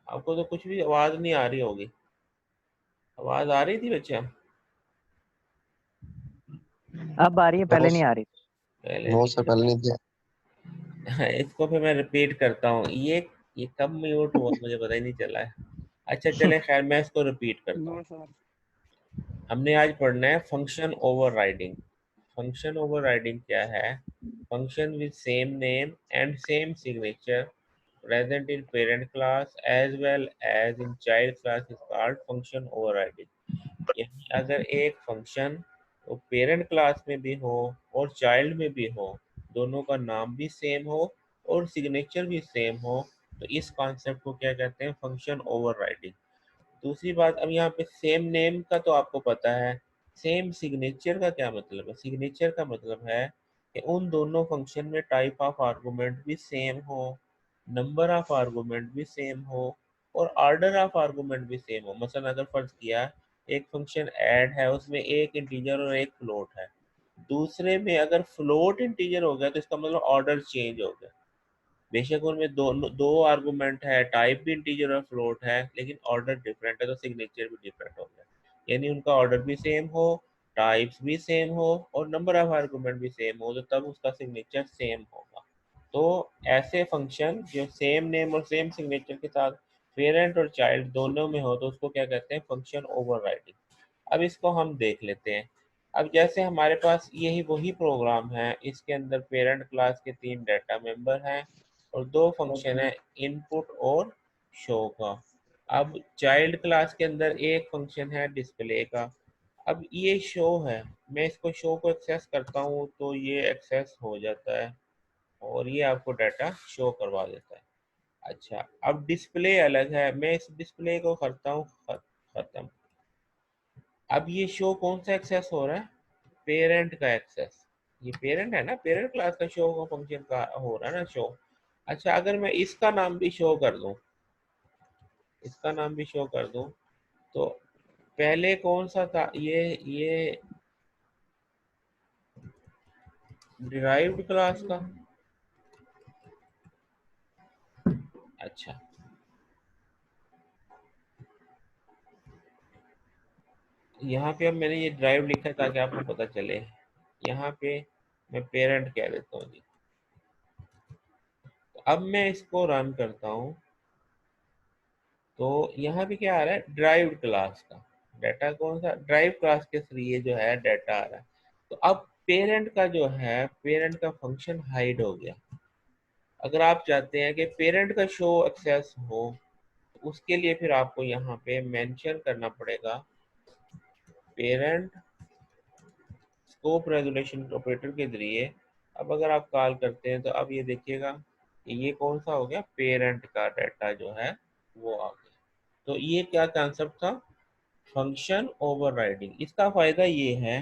आपको तो कुछ भी आवाज नहीं आ रही होगी। आवाज आ रही थी बच्चा? अब आ रही है, नो पहले नहीं आ रही। पहले नो नहीं सर, पहले नहीं दिया। इसको फिर मैं रिपीट करता हूँ। ये कब म्यूट हुआ मुझे पता ही नहीं चला है। अच्छा चले, खैर मैं इसको रिपीट करता हूँ। No sir. हमने आज पढ़ना है फंक्शन ओवरराइडिंग। फंक्शन ओवरराइडिंग क्या है? Function with same name and same signature present in parent class as well as in child class is called function overriding। यानी अगर एक फंक्शन वो पेरेंट क्लास में भी हो और चाइल्ड में भी हो, दोनों का नाम भी सेम हो और सिग्नेचर भी सेम हो, तो इस कॉन्सेप्ट को क्या कहते हैं? Function overriding. दूसरी बात, अब यहाँ पे सेम नेम का तो आपको पता है। सेम सिग्नेचर का क्या मतलब है? सिग्नेचर का मतलब है कि उन दोनों फंक्शन में टाइप ऑफ आर्गुमेंट भी सेम हो, नंबर ऑफ आर्गुमेंट भी सेम हो और ऑर्डर ऑफ आर्गुमेंट भी सेम हो। मसलन अगर फर्ज किया एक फंक्शन ऐड है, उसमें एक इंटीजर और एक फ्लोट है, दूसरे में अगर फ्लोट इंटीजर हो गया तो इसका मतलब ऑर्डर चेंज हो गया। बेशक उनमें दो आर्गुमेंट है, टाइप भी इंटीजर और फ्लोट है, लेकिन ऑर्डर डिफरेंट है तो सिग्नेचर भी डिफरेंट हो गया। यानी उनका ऑर्डर भी सेम हो, टाइप्स भी सेम हो और नंबर ऑफ आर्गुमेंट भी सेम हो, तो तब उसका सिग्नेचर सेम होगा। तो ऐसे फंक्शन जो सेम नेम और सेम सिग्नेचर के साथ पेरेंट और चाइल्ड दोनों में हो तो उसको क्या कहते हैं? Function overriding. अब इसको हम देख लेते हैं। अब जैसे हमारे पास यही वही प्रोग्राम है, इसके अंदर पेरेंट क्लास के 3 डाटा मेंबर हैं और 2 फंक्शन है, इनपुट और शो का। अब चाइल्ड क्लास के अंदर एक फंक्शन है डिस्प्ले का। अब ये शो है, मैं इसको शो को एक्सेस करता हूँ तो ये एक्सेस हो जाता है और ये आपको डाटा शो करवा देता है। अच्छा, अब डिस्प्ले अलग है, मैं इस डिस्प्ले को करता हूँ खत्म। अब ये शो कौन सा एक्सेस हो रहा है? पेरेंट का एक्सेस। ये पेरेंट है ना, पेरेंट क्लास का शो का फंक्शन का हो रहा है ना शो। अच्छा, अगर मैं इसका नाम भी शो कर दूं, इसका नाम भी शो कर दूं, तो पहले कौन सा था? ये डिराइव्ड क्लास का। अच्छा, यहाँ पे अब मैंने ये ड्राइव लिखा है ताकि आपको पता चले। यहाँ पे मैं पेरेंट कह देता हूँ जी। तो अब मैं इसको रन करता हूँ तो यहाँ पे क्या आ रहा है? ड्राइव्ड क्लास का डाटा। कौन सा? ड्राइव क्लास के थ्रू जो है डाटा आ रहा है। तो अब पेरेंट का जो है, पेरेंट का फंक्शन हाइड हो गया। अगर आप चाहते हैं कि पेरेंट का शो एक्सेस हो तो उसके लिए फिर आपको यहाँ पे मेंशन करना पड़ेगा पेरेंट स्कोप रेजोल्यूशन ऑपरेटर के जरिए। अब अगर आप कॉल करते हैं तो अब ये देखिएगा कि ये कौन सा हो गया? पेरेंट का डाटा जो है वो आ गया। तो ये क्या कॉन्सेप्ट था? Function overriding. इसका फायदा ये है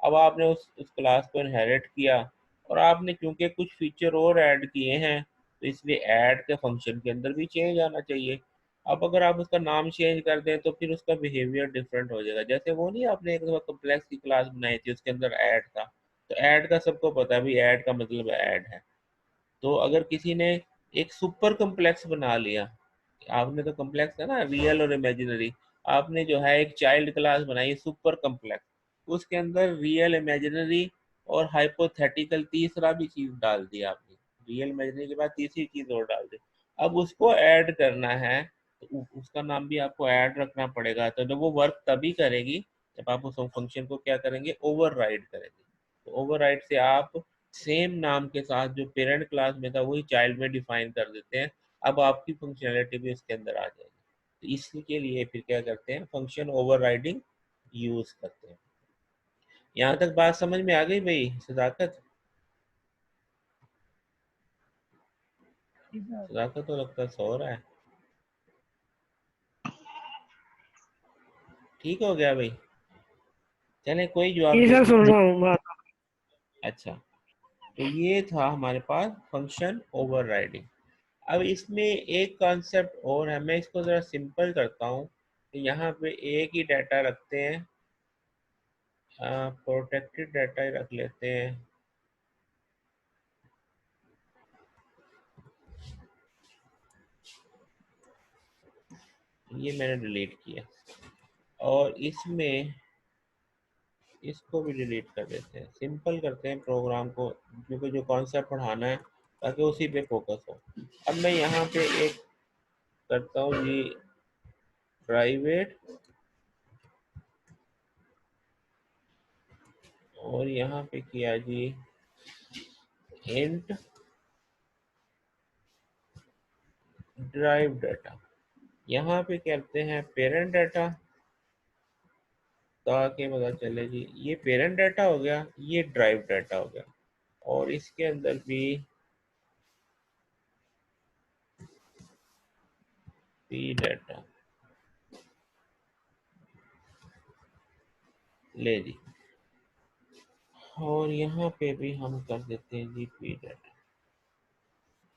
अब आपने उस क्लास को इनहेरिट किया और आपने क्योंकि कुछ फीचर और ऐड किए हैं तो इसलिए ऐड के फंक्शन के अंदर भी चेंज आना चाहिए। अब अगर आप उसका नाम चेंज कर दें तो फिर उसका बिहेवियर डिफरेंट हो जाएगा। जैसे वो नहीं, आपने एक दफा कम्प्लेक्स की क्लास बनाई थी, उसके अंदर ऐड था, तो ऐड का सबको पता है भी, ऐड का मतलब ऐड है। तो अगर किसी ने एक सुपर कम्प्लेक्स बना लिया, आपने तो कम्प्लेक्स है ना, रियल और इमेजिनरी, आपने जो है एक चाइल्ड क्लास बनाई सुपर कम्प्लेक्स, उसके अंदर रियल, इमेजिनरी और हाइपोथेटिकल तीसरा भी चीज डाल दी आपने। रियल इमेजिनरी के बाद तीसरी चीज और डाल दी। अब उसको ऐड करना है तो उसका नाम भी आपको ऐड रखना पड़ेगा। तो जब वो वर्क तभी करेगी जब आप उस फंक्शन को क्या करेंगे? ओवरराइड करेंगे। तो ओवरराइड से आप सेम नाम के साथ जो पेरेंट क्लास में था वही चाइल्ड में डिफाइन कर देते हैं। अब आपकी फंक्शनैलिटी भी उसके अंदर आ जाएगी। तो इसके लिए फिर क्या करते हैं? फंक्शन ओवरराइडिंग यूज करते हैं। यहाँ तक बात समझ में आ गई भाई सदाकत? सदाकत तो लगता है सो रहा है। ठीक हो गया भाई? चले, कोई जवाब जी नहीं। सर, सुन रहा हूँ बात। अच्छा, तो ये था हमारे पास फंक्शन ओवरराइडिंग। अब इसमें एक कॉन्सेप्ट और है, मैं इसको ज़रा सिंपल करता हूँ। तो यहाँ पे एक ही डाटा रखते हैं, प्रोटेक्टेड डाटा ही रख लेते हैं। ये मैंने डिलीट किया, और इसमें इसको भी डिलीट कर देते हैं, सिंपल करते हैं प्रोग्राम को, क्योंकि जो कॉन्सेप्ट पढ़ाना है ताकि उसी पे फोकस हो। अब मैं यहाँ पे एक करता हूँ जी, प्राइवेट, और यहाँ पे किया जी इंट ड्राइव डाटा। यहाँ पे करते हैं पेरेंट डाटा, ताकि पता चले जी ये पेरेंट डाटा हो गया, ये ड्राइव डाटा हो गया, और इसके अंदर भी पी डाटा ले जी, और यहाँ पे भी हम कर देते हैं जी पी डाटा।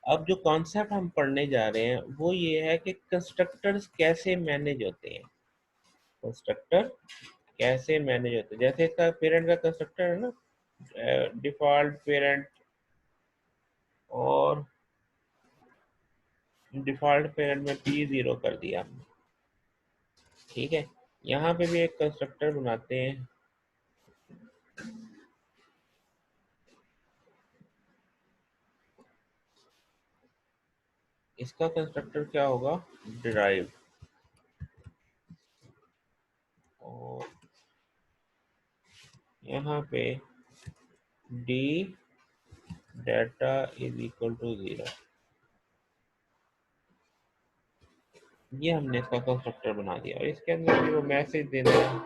अब जो कॉन्सेप्ट हम पढ़ने जा रहे हैं वो ये है कि कंस्ट्रक्टर्स कैसे मैनेज होते हैं, कंस्ट्रक्टर कैसे मैनेज होते हैं। जैसे इसका पेरेंट का कंस्ट्रक्टर है ना, डिफॉल्ट पेरेंट, और डिफॉल्ट पेरेंट में p0 कर दिया हमने, ठीक है। यहाँ पे भी एक कंस्ट्रक्टर बनाते हैं, इसका कंस्ट्रक्टर क्या होगा, डिराइव, और यहाँ पे D data is equal to 0, ये हमने इसका कंस्ट्रक्टर बना दिया, और इसके अंदर भी वो मैसेज देना है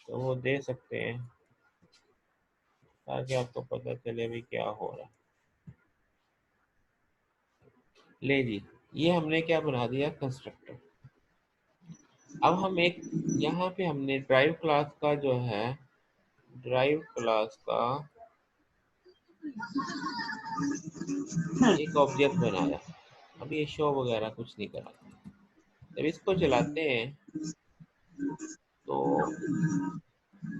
तो वो दे सकते हैं, ताकि आपको पता चले भी क्या हो रहा है। ले जी, ये हमने क्या बना दिया, कंस्ट्रक्टर। अब हम एक, यहाँ पे हमने ड्राइव क्लास का जो है, ड्राइव क्लास का एक ऑब्जेक्ट बनाया। अब ये शो वगैरह कुछ नहीं करा, जब इसको चलाते हैं तो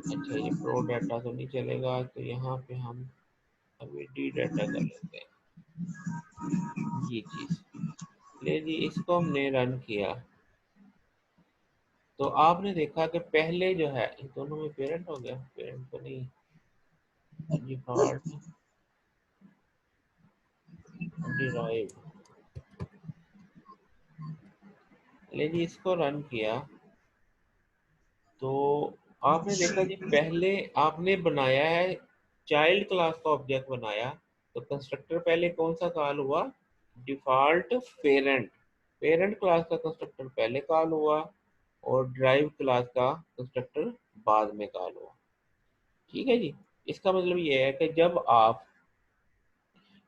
अच्छा, ये प्रो डाटा तो नहीं चलेगा, तो यहाँ पे हम अभी डी डाटा कर लेते हैं ये चीज। ले जी, इसको हमने रन किया तो आपने देखा कि पहले जो है इन दोनों में पेरेंट हो गया, पेरेंट तो नहीं, डिफॉल्ट डिराइव। ले जी, इसको रन किया तो आपने देखा जी, पहले आपने बनाया है चाइल्ड क्लास का ऑब्जेक्ट बनाया, तो कंस्ट्रक्टर पहले कौन सा कॉल हुआ, डिफॉल्ट पेरेंट, पेरेंट क्लास का कंस्ट्रक्टर पहले कॉल हुआ, और ड्राइव क्लास का कंस्ट्रक्टर बाद में कॉल हुआ, ठीक है जी। इसका मतलब ये है कि जब आप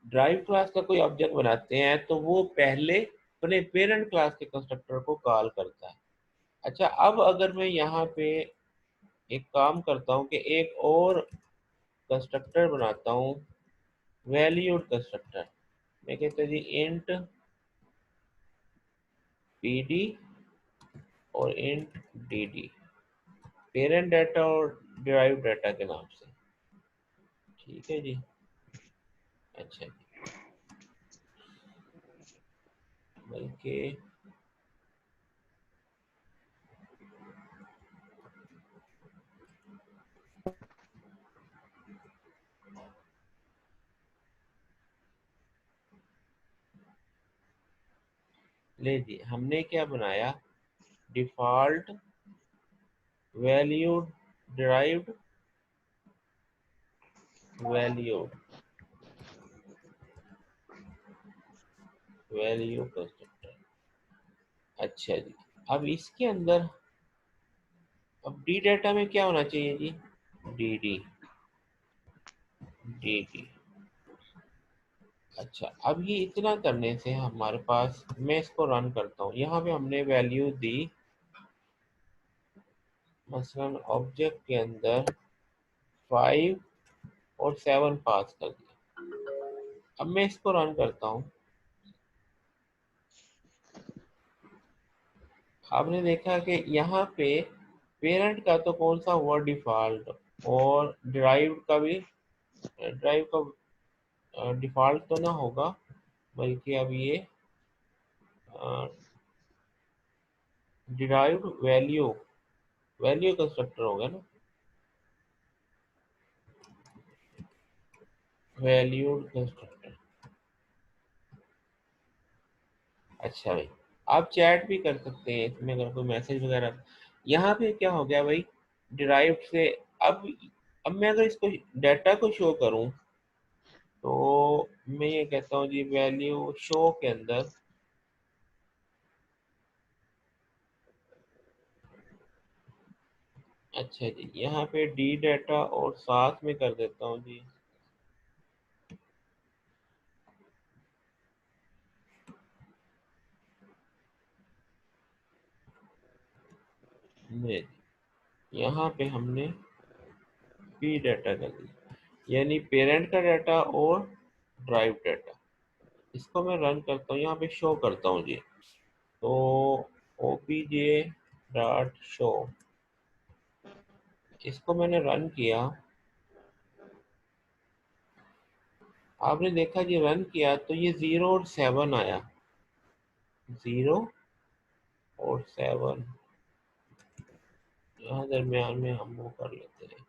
ड्राइव क्लास का कोई ऑब्जेक्ट बनाते हैं तो वो पहले अपने पेरेंट क्लास के कंस्ट्रक्टर को कॉल करता है। अच्छा, अब अगर मैं यहाँ पे एक काम करता हूँ कि एक और कंस्ट्रक्टर बनाता हूँ, वैल्यूड कंस्ट्रक्टर, मैं कहता जी इंट pd और इंट dd, पेरेंट डाटा और डिराइव डाटा के नाम से, ठीक है जी। अच्छा जी, बल्कि ले जी, हमने क्या बनाया, default valued derived valued value constructor. अच्छा जी, अब इसके अंदर, अब डी डाटा में क्या होना चाहिए जी, डी डी डी डी। अच्छा, अब ये इतना करने से हमारे पास, मैं इसको रन करता हूँ, यहाँ पे हमने वैल्यू दी, मसलन ऑब्जेक्ट के अंदर 5 और 7 पास कर दिया। अब मैं इसको रन करता हूँ, आपने देखा कि यहाँ पे पेरेंट का तो कौन सा हुआ, डिफॉल्ट, और ड्राइव का भी, ड्राइव का डिफॉल्ट तो ना होगा, बल्कि अब ये डिराइव्ड वैल्यू, वैल्यू कंस्ट्रक्टर होगा ना, वैल्यूड कंस्ट्रक्टर। अच्छा भाई, आप चैट भी कर सकते हैं इसमें अगर कोई मैसेज वगैरह। यहाँ पे क्या हो गया भाई, डिराइव्ड से। अब अब मैं अगर इसको डाटा को शो करूँ, तो मैं ये कहता हूँ जी वैल्यू शो के अंदर, अच्छा जी यहाँ पे डी डाटा और साथ में कर देता हूँ जी, नहीं, यहाँ पे हमने पी डाटा कर दिया, यानी पेरेंट का डाटा और ड्राइव डाटा। इसको मैं रन करता हूँ, यहाँ पे शो करता हूँ जी। तो ओपीजे डॉट शो, इसको मैंने रन किया। आपने देखा जी रन किया तो ये 0 और 7 आया, 0 और 7। यहाँ दरमियान में हम वो कर लेते हैं,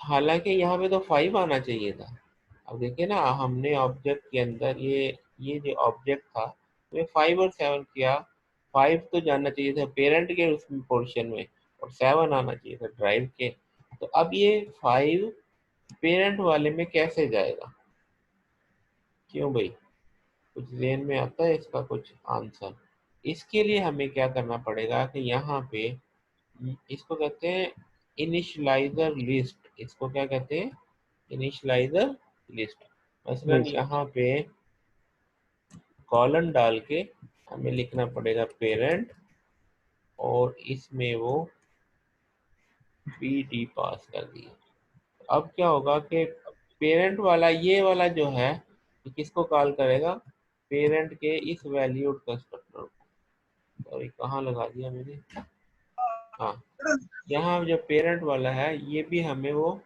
हालांकि यहाँ पे तो 5 आना चाहिए था। अब देखिए ना, हमने ऑब्जेक्ट के अंदर ये जो ऑब्जेक्ट था उसमें 5 और 7 किया। 5 तो जाना चाहिए था पेरेंट के उसमें पोर्शन में, और 7 आना चाहिए था ड्राइव के। तो अब ये 5 पेरेंट वाले में कैसे जाएगा? क्यों भाई, कुछ ज़हन में आता है इसका कुछ आंसर? इसके लिए हमें क्या करना पड़ेगा कि यहाँ पे इसको कहते हैं इनिशियलाइजर लिस्ट। इसको क्या कहते हैं? Initialiser list. जी मसलन सर। यहाँ पे कॉलन डाल के हमें लिखना पड़ेगा पेरेंट, और इसमें वो पी डी पास कर दिया। अब क्या होगा कि पेरेंट वाला ये वाला जो है, ये किसको कॉल करेगा? पेरेंट के इस वैल्यूड कंस्ट्रक्टर को। सॉरी, कहाँ लगा दिया मैंने? हाँ, यहाँ जो पेरेंट वाला है ये भी हमें वो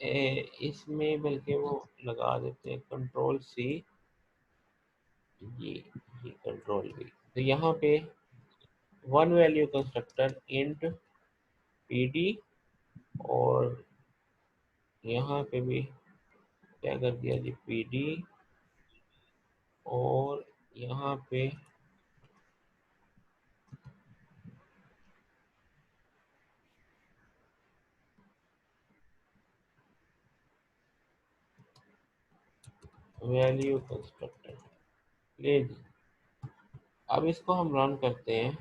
इसमें बल्कि वो लगा देते हैं कंट्रोल सी, ये ये कंट्रोल वी। तो यहाँ पे one value constructor int P D, और यहाँ पे भी क्या कर दिया जी, पी डी, और यहाँ पे वैल्यू कंस्ट्रक्टर ले जी। अब इसको हम रन करते हैं,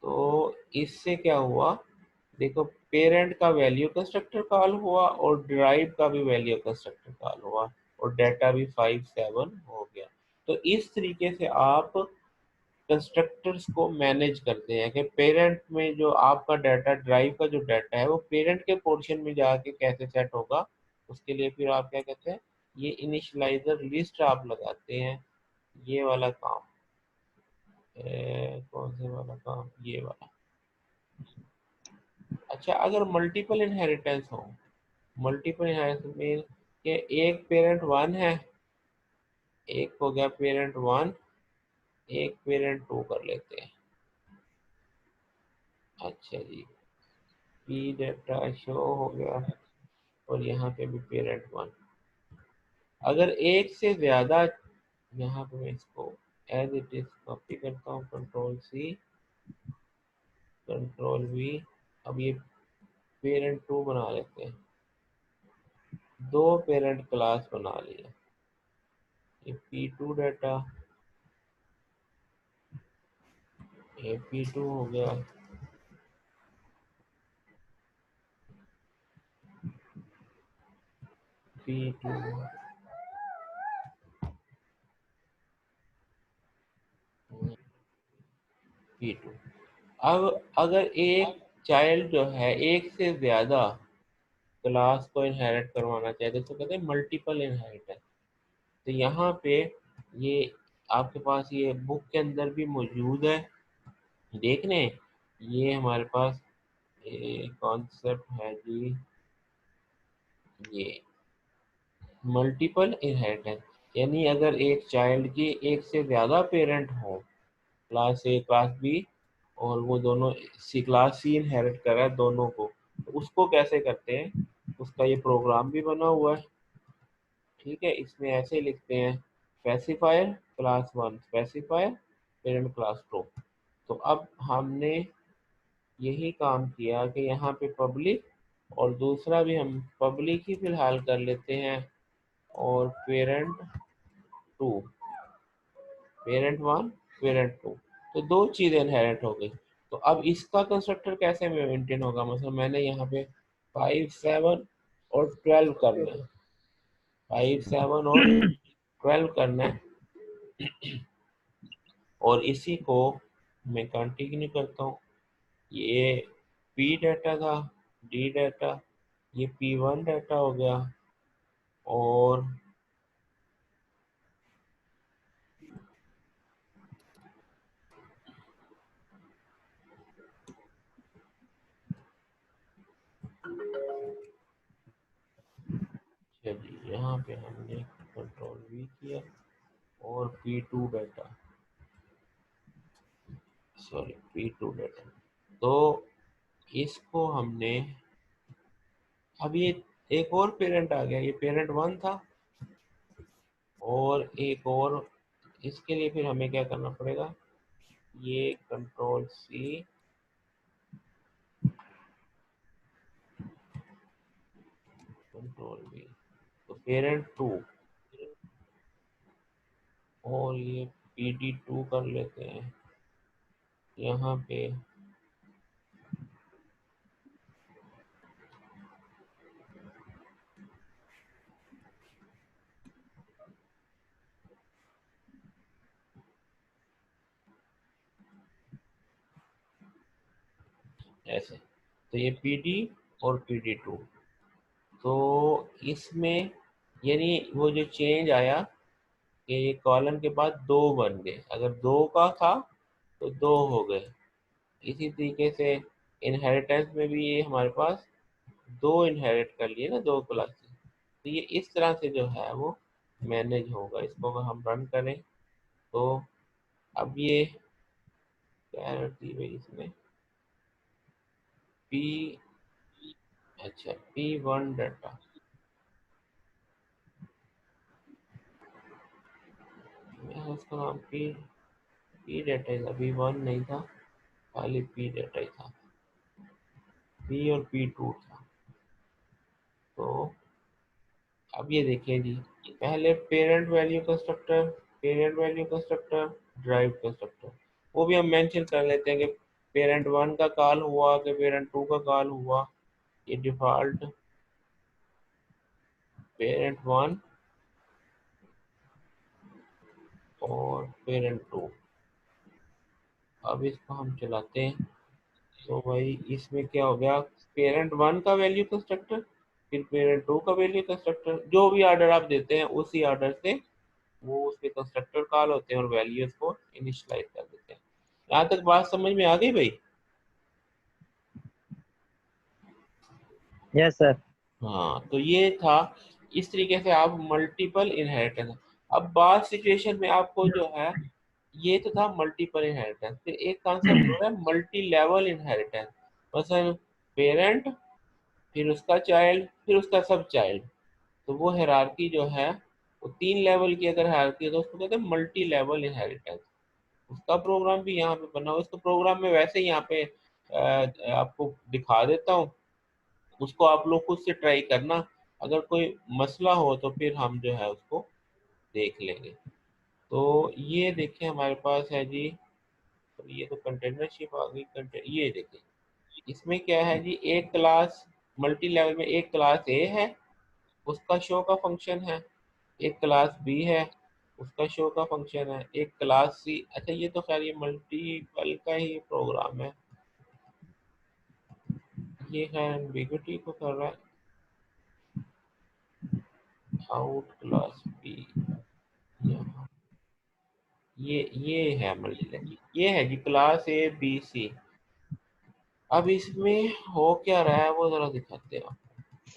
तो इससे क्या हुआ, देखो पेरेंट का वैल्यू कंस्ट्रक्टर कॉल हुआ और डिराइव का भी वैल्यू कंस्ट्रक्टर कॉल हुआ, और डाटा भी 5 7 हो गया। तो इस तरीके से आप कंस्ट्रक्टर्स को मैनेज करते हैं कि पेरेंट में जो आपका डाटा, ड्राइव का जो डाटा है वो पेरेंट के पोर्शन में जाके कैसे सेट होगा। उसके लिए फिर आप क्या कहते हैं, ये इनिशियलाइजर लिस्ट आप लगाते हैं। ये वाला काम, कौन से वाला काम, ये वाला। अच्छा, अगर मल्टीपल इनहेरिटेंस हो, मल्टीपल इनहेरिटेंस मीन कि एक पेरेंट 1 है, एक हो गया पेरेंट 1, एक पेरेंट 2 कर लेते हैं। अच्छा जी, पी डाटा शो हो गया, और यहाँ पे भी पेरेंट 1। अगर एक से ज़्यादा, यहाँ पे मैं इसको एज इट इज कॉपी करता हूँ, कंट्रोल सी, कंट्रोल वी। अब ये पेरेंट 2 बना लेते हैं, दो पेरेंट क्लास बना लिया। ये P2 डाटा, ये P2 हो गया, P2, P2। अब अगर एक चाइल्ड जो है एक से ज़्यादा क्लास को इनहेरिट करवाना चाहते हैं तो कहते हैं मल्टीपल इनहेरिटेंस। तो यहाँ पे ये आपके पास ये बुक के अंदर भी मौजूद है, देख लें। ये हमारे पास ये कॉन्सेप्ट है जी ये मल्टीपल इनहेरिटेंस, यानी अगर एक चाइल्ड की एक से ज़्यादा पेरेंट हो, क्लास ए क्लास बी, और वो दोनों सी क्लास सी इनहेरिट कर रहा है दोनों को, तो उसको कैसे करते हैं, उसका ये प्रोग्राम भी बना हुआ है। ठीक है, इसमें ऐसे लिखते हैं specifier class one specifier parent class two. तो अब हमने यही काम किया कि यहाँ पे पब्लिक, और दूसरा भी हम पब्लिक ही फिलहाल कर लेते हैं, और two parent one parent two, तो दो चीज़ें इनहेरिट हो गई। तो अब इसका कंस्ट्रक्टर कैसे मेंटेन होगा, मतलब मैंने यहाँ पे 5 7 और 12 करना है, 5 7 और 12 करना है, और इसी को मैं कंटिन्यू करता हूँ। ये पी डाटा था, डी डाटा, ये P1 डाटा हो गया, और चलिए यहाँ पे हमने कंट्रोल V किया, और P2 data, sorry P2 data, तो इसको हमने, अब ये एक और पेरेंट आ गया, ये पेरेंट वन था, और एक और, इसके लिए फिर हमें क्या करना पड़ेगा, ये कंट्रोल C, कंट्रोल V, तो पेरेंट टू, और ये PD2 कर लेते हैं यहाँ पे, ऐसे, तो ये PD और PD2, तो इसमें यानी वो जो चेंज आया कि ये कॉलम के बाद दो बन गए, अगर दो का था तो दो हो गए। इसी तरीके से इनहेरिटेंस में भी ये हमारे पास दो इनहेरिट कर लिए ना, दो क्लासेस, तो ये इस तरह से जो है वो मैनेज होगा। इसको अगर हम रन करें तो अब ये क्या रहती है इसमें, पी, अच्छा P1 डाटा, मैं उसका नाम पी डाटा ही था, P1 नहीं था, खाली पी डाटा ही था, पी और P2 था। तो अब ये देखिए जी, पहले parent value constructor, drive constructor, वो भी हम मेंशन कर लेते हैं कि पेरेंट वन का कॉल हुआ कि पेरेंट टू का कॉल हुआ। ये डिफॉल्ट पेरेंट वन और पेरेंट टू, अब इसको हम चलाते हैं, तो भाई इसमें क्या हो गया, पेरेंट वन का वैल्यू कंस्ट्रक्टर, फिर पेरेंट टू का वैल्यू कंस्ट्रक्टर, जो भी ऑर्डर आप देते हैं उसी ऑर्डर से वो उसके कंस्ट्रक्टर कॉल होते हैं और वैल्यूज को इनिशियलाइज कर देते हैं। यहाँ तक बात समझ में आ गई भाई? Yes sir. हाँ, तो ये था, इस तरीके से आप मल्टीपल इनहेरिटेंस। अब बात सिचुएशन में आपको जो है, ये तो था मल्टीपल इनहेरिटेंस, फिर एक कॉन्सेप्ट हो रहा है मल्टी लेवल इनहेरिटेंस, मतलब पेरेंट, फिर उसका चाइल्ड, फिर उसका सब चाइल्ड, तो वो हायरार्की जो है वो 3 लेवल की अगर हायरार्की है तो उसको कहते हैं मल्टी लेवल इनहेरिटेंस। उसका प्रोग्राम भी यहाँ पे बना हुआ, इसको प्रोग्राम में वैसे ही यहाँ पे आपको दिखा देता हूँ, उसको आप लोग खुद से ट्राई करना, अगर कोई मसला हो तो फिर हम जो है उसको देख लेंगे। तो ये देखिए हमारे पास है जी, तो ये तो कंटेनरशिप आ गई, ये देखिए इसमें क्या है जी, एक क्लास मल्टी लेवल में एक क्लास ए है, उसका शो का फंक्शन है, एक क्लास बी है, उसका शो का फंक्शन है, एक क्लास सी, अच्छा ये तो खैर ये मल्टीपल का ही प्रोग्राम है, ये है एम्बिग्युइटी को कर रहा है, आउट क्लास बी, ये है मल्टीपल, ये है जी क्लास ए बी सी, अब इसमें हो क्या रहा है वो जरा दिखाते हैं।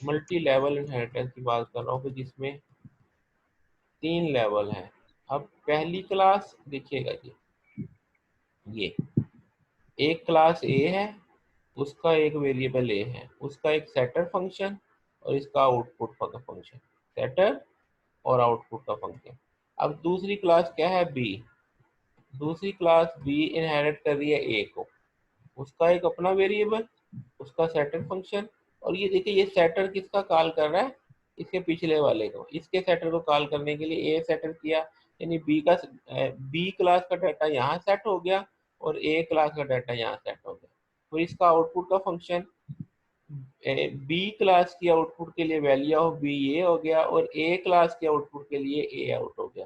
मल्टी लेवल इनहेरिटेंस की बात कर रहा हूँ कि जिसमें 3 लेवल है। अब पहली क्लास देखिएगा जी, ये एक क्लास ए है, उसका एक वेरिएबल ए है, उसका एक सेटर फंक्शन और इसका आउटपुट का फंक्शन, सेटर और आउटपुट का फंक्शन। अब दूसरी क्लास क्या है, बी। दूसरी क्लास बी इनहेरिट कर रही है ए को, उसका एक अपना वेरिएबल, उसका सेटर फंक्शन। और ये देखिए, ये सेटर किसका कॉल कर रहा है, इसके पिछले वाले को। इसके सेटर को कॉल करने के लिए ए सेटर किया, यानी बी क्लास का डाटा यहाँ सेट हो गया और ए क्लास का डाटा यहाँ सेट हो गया। तो इसका आउटपुट का फंक्शन बी क्लास की आउटपुट के लिए वैल्यू ऑफ बी ये हो गया और ए क्लास के आउटपुट के लिए ए आउट हो गया।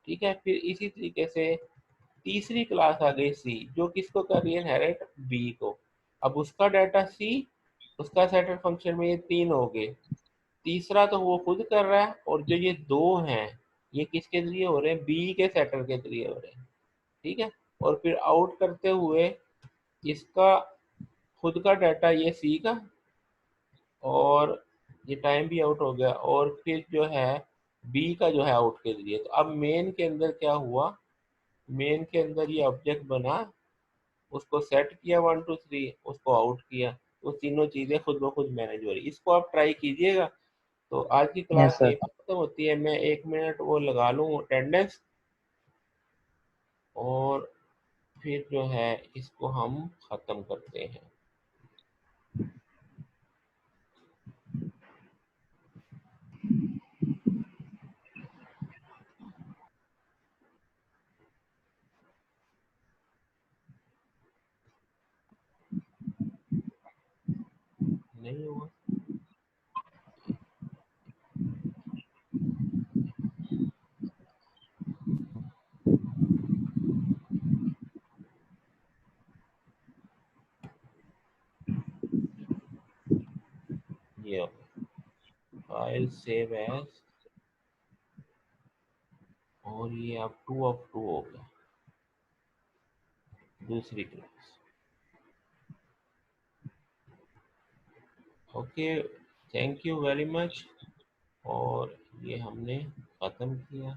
ठीक है, फिर इसी तरीके से तीसरी क्लास आ गई सी, जो किसको कर रही है, इनहेरिट बी को। अब उसका डाटा सी, उसका सेटर फंक्शन में ये 3 हो गए। तीसरा तो वो खुद कर रहा है, और जो ये 2 हैं ये किसके जरिए हो रहे हैं, बी के सेटर के जरिए हो रहे हैं। ठीक है, और फिर आउट करते हुए इसका खुद का डाटा ये सी का, और ये टाइम भी आउट हो गया, और फिर जो है बी का जो है आउट के जरिए। तो अब मेन के अंदर क्या हुआ, मेन के अंदर ये ऑब्जेक्ट बना, उसको सेट किया 1 2 3, उसको आउट किया, तो तीनों चीजें खुद ब खुद मैनेज हो रही। इसको आप ट्राई कीजिएगा। तो आज की यस क्लास सर। यही खत्म होती है। मैं 1 मिनट वो लगा लूँ अटेंडेंस, और फिर जो है इसको हम खत्म करते हैं। नहीं हुआ, ये फाइल सेव एज, और ये अब 2 of 2 हो गया, दूसरी class. Okay, thank you very much. और ये हमने ख़त्म किया।